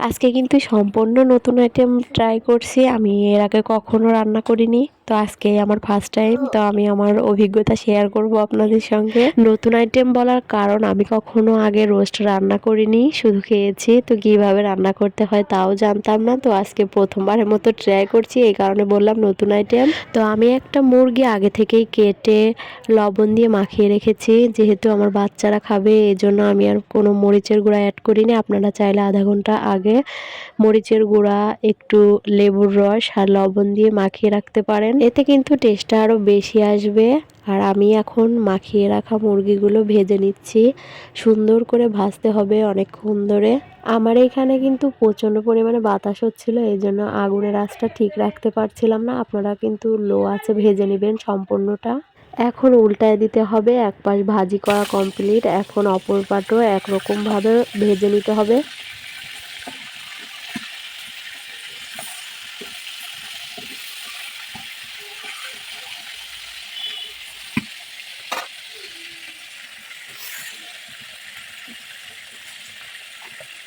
আজকে কিন্তু সম্পূর্ণ নতুন আইটেম ট্রাই করছি। আমি এর আগে কখনো রান্না করিনি, তো আজকে আমার ফার্স্ট টাইম। তো আমি আমার অভিজ্ঞতা শেয়ার করব আপনাদের সঙ্গে। নতুন আইটেম বলার কারণ আমি কখনো আগে রোস্ট রান্না করিনি, শুধু খেয়েছি। তো কিভাবে রান্না করতে হয় তাও জানতাম না। তো আজকে প্রথমবারের মতো ট্রাই করছি, এই কারণে বললাম নতুন আইটেম। তো আমি একটা মুরগি আগে থেকেই কেটে লবণ দিয়ে মাখিয়ে রেখেছি, যেহেতু আমার বাচ্চারা খাবে এই জন্য আমি আর কোনো মরিচের গুঁড়া অ্যাড করিনি। আপনারা চাইলে আধা ঘন্টা আগে মরিচের গুঁড়া, একটু লেবুর রস আর লবণ দিয়ে মাখিয়ে রাখতে পারেন, এতে কিন্তু টেস্টটা আরও বেশি আসবে। আর আমি এখন মাখিয়ে রাখা মুরগিগুলো ভেজে নিচ্ছি। সুন্দর করে ভাজতে হবে অনেকক্ষণ ধরে। আমার এখানে কিন্তু প্রচণ্ড পরিমাণে বাতাস হচ্ছিল, এই জন্য আগুনের আঁচটা ঠিক রাখতে পারছিলাম না। আপনারা কিন্তু লো আঁচে ভেজে নেবেন সম্পূর্ণটা। এখন উল্টায় দিতে হবে। এক পাশ ভাজি করা কমপ্লিট, এখন অপর পাটও একরকমভাবে ভেজে নিতে হবে।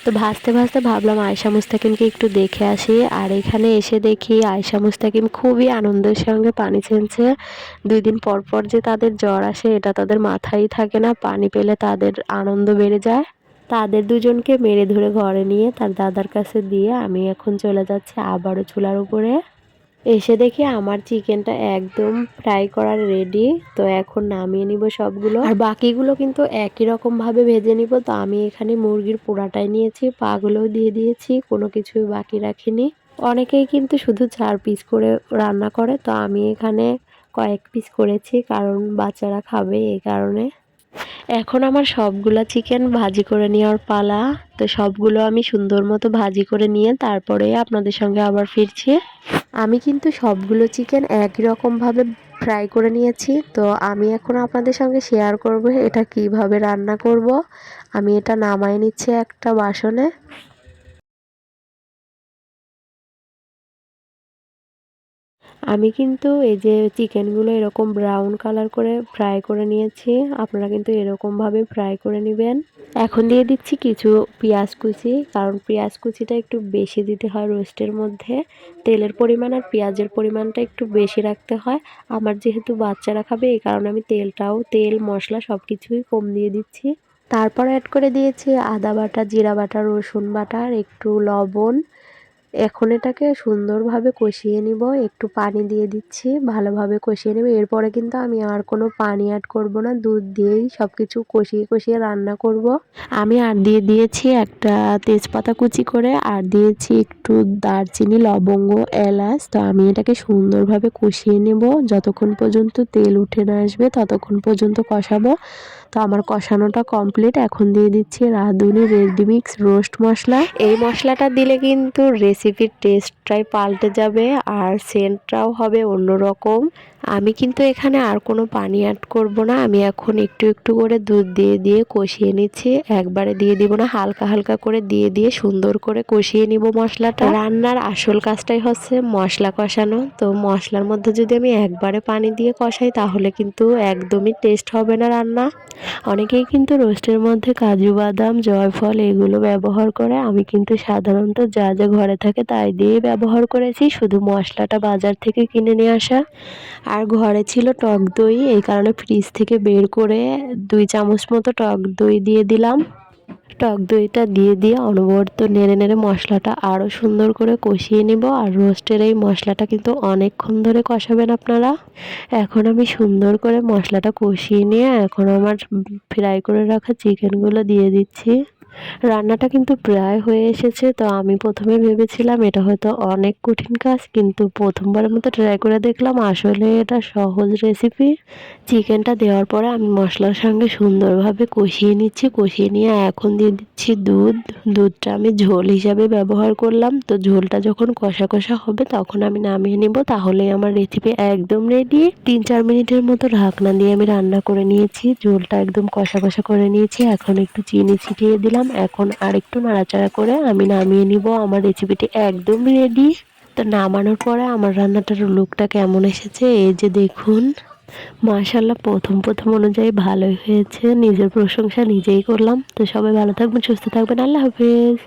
তো ভাজতে ভাজতে ভাবলাম আয়েশা মুস্তাকিমকে একটু দেখে আসি। আর এখানে এসে দেখি আয়েশা মুস্তাকিম খুবই আনন্দের সঙ্গে পানি ছেনছে। 2 দিন পর পর যে তাদের জ্বর আসে এটা তাদের মাথায় থাকে না, পানি পেলে তাদের আনন্দ বেড়ে যায়। তাদের দুজনকে মেরে ধরে ঘরে নিয়ে তার দাদার কাছে দিয়ে আমি এখন চলে যাচ্ছি আবারও চুলার উপরে। এসে দেখি আমার চিকেনটা একদম ফ্রাই করার রেডি। তো এখন নামিয়ে নিব সবগুলো, আর বাকিগুলো কিন্তু একই রকম ভাবে ভেজে নিব। তো আমি এখানে মুরগির পোড়াটাই নিয়েছি, পাগুলোও দিয়ে দিয়েছি, কোনো কিছুই বাকি রাখিনি। অনেকেই কিন্তু শুধু 4 পিস করে রান্না করে, তো আমি এখানে কয়েক পিস করেছি, কারণ বাচ্চারা খাবে এই কারণে। এখন আমার সবগুলা চিকেন ভাজি করে নেওয়ার পালা। তো সবগুলো আমি সুন্দর মতো ভাজি করে নিয়ে তারপরে আপনাদের সঙ্গে আবার ফিরছি। আমি কিন্তু সবগুলো চিকেন একই রকমভাবে ফ্রাই করে নিয়েছি। তো আমি এখন আপনাদের সঙ্গে শেয়ার করব এটা কিভাবে রান্না করব। আমি এটা নামায় নিচ্ছি একটা বাসনে। আমি কিন্তু এই যে চিকেনগুলো এরকম ব্রাউন কালার করে ফ্রাই করে নিয়েছি। আপনারা কিন্তু এরকমভাবে ফ্রাই করে নেবেন। এখন দিয়ে দিচ্ছি কিছু পেঁয়াজ কুচি, কারণ পেঁয়াজ কুচিটা একটু বেশি দিতে হয় রোস্টের মধ্যে। তেলের পরিমাণ আর পেঁয়াজের পরিমাণটা একটু বেশি রাখতে হয়। আমার যেহেতু বাচ্চারা খাবে এই কারণে আমি তেল মশলা সব কিছুই কম দিয়ে দিচ্ছি। তারপর অ্যাড করে দিয়েছি আদা বাটা, জিরা বাটা, রসুন বাটা আর একটু লবণ। এখন এটাকে সুন্দরভাবে কষিয়ে নিব। একটু পানি দিয়ে দিচ্ছি, ভালোভাবে কষিয়ে নেব। এরপরে কিন্তু আমি আর কোনো পানি অ্যাড করব না, দুধ দিয়েই সব কিছু কষিয়ে কষিয়ে রান্না করব। আমি আর দিয়ে দিয়েছি একটা তেজপাতা কুচি করে, আর দিয়েছি একটু দারচিনি, লবঙ্গ, এলাচ। তো আমি এটাকে সুন্দরভাবে কষিয়ে নেব যতক্ষণ পর্যন্ত তেল উঠে না আসবে, ততক্ষণ পর্যন্ত কষাবো। তো আমার কষানোটা কমপ্লিট। এখন দিয়ে দিচ্ছি রাঁধুনি রেডিমিক্স রোস্ট মশলা। এই মশলাটা দিলে কিন্তু রেসিপির টেস্টটাই পাল্টে যাবে, আর সেন্টটাও হবে অন্যরকম। আমি কিন্তু এখানে আর কোনো পানি অ্যাড করব না। আমি এখন একটু একটু করে দুধ দিয়ে দিয়ে কষিয়ে নিচ্ছি, একবারে দিয়ে দিব না, হালকা হালকা করে দিয়ে দিয়ে সুন্দর করে কষিয়ে নিব মশলাটা। রান্নার আসল কাজটাই হচ্ছে মশলা কষানো। তো মশলার মধ্যে যদি আমি একবারে পানি দিয়ে কষাই তাহলে কিন্তু একদমই টেস্ট হবে না রান্না। অনেকেই কিন্তু রোস্টের মধ্যে কাজু বাদাম, জয়ফল এগুলো ব্যবহার করে। আমি কিন্তু সাধারণত যা যা ঘরে থাকে তাই দিয়েই ব্যবহার করেছি, শুধু মশলাটা বাজার থেকে কিনে নিয়ে আসা। আর ঘরে ছিল টক দই, এই কারণে ফ্রিজ থেকে বের করে 2 চামচ মতো টক দই দিয়ে দিলাম। টক দইটা দিয়ে দিয়ে অনবরত নেড়ে নেড়ে মশলাটা আরও সুন্দর করে কষিয়ে নেব। আর রোস্টের এই মশলাটা কিন্তু অনেকক্ষণ ধরে কষাবেন আপনারা। এখন আমি সুন্দর করে মশলাটা কষিয়ে নিয়ে এখন আমার ফ্রাই করে রাখা চিকেনগুলো দিয়ে দিচ্ছি। রান্নাটা কিন্তু প্রায় হয়ে এসেছে। তো আমি প্রথমে ভেবেছিলাম এটা হয়তো অনেক কঠিন কাজ, কিন্তু প্রথমবারের মতো ট্রাই করে দেখলাম আসলে এটা সহজ রেসিপি। চিকেনটা দেওয়ার পরে আমি মশলার সঙ্গে সুন্দরভাবে কষিয়ে নিচ্ছি। কষিয়ে নিয়ে এখন দিয়ে দিচ্ছি দুধটা আমি ঝোল হিসাবে ব্যবহার করলাম। তো ঝোলটা যখন কষা কষা হবে তখন আমি নামিয়ে নিব, তাহলেই আমার রেসিপি একদম রেডি। 3-4 মিনিটের মতো ঢাকনা দিয়ে আমি রান্না করে নিয়েছি, ঝোলটা একদম কষা কষা করে নিয়েছি। এখন একটু চিনি ছিটিয়ে দিলাম, এখন আর একটু নাড়াচাড়া করে আমি নামিয়ে নিব। আমার রেসিপিটি একদম রেডি। তো নামানোর পরে আমার রান্নাটার লুকটা কেমন এসেছে এই যে দেখুন। মাশাআল্লাহ, প্রথম অনুযায়ী ভালোই হয়েছে। নিজের প্রশংসা নিজেই করলাম। তো সবাই ভালো থাকবেন, সুস্থ থাকবেন। আল্লাহ হাফেজ।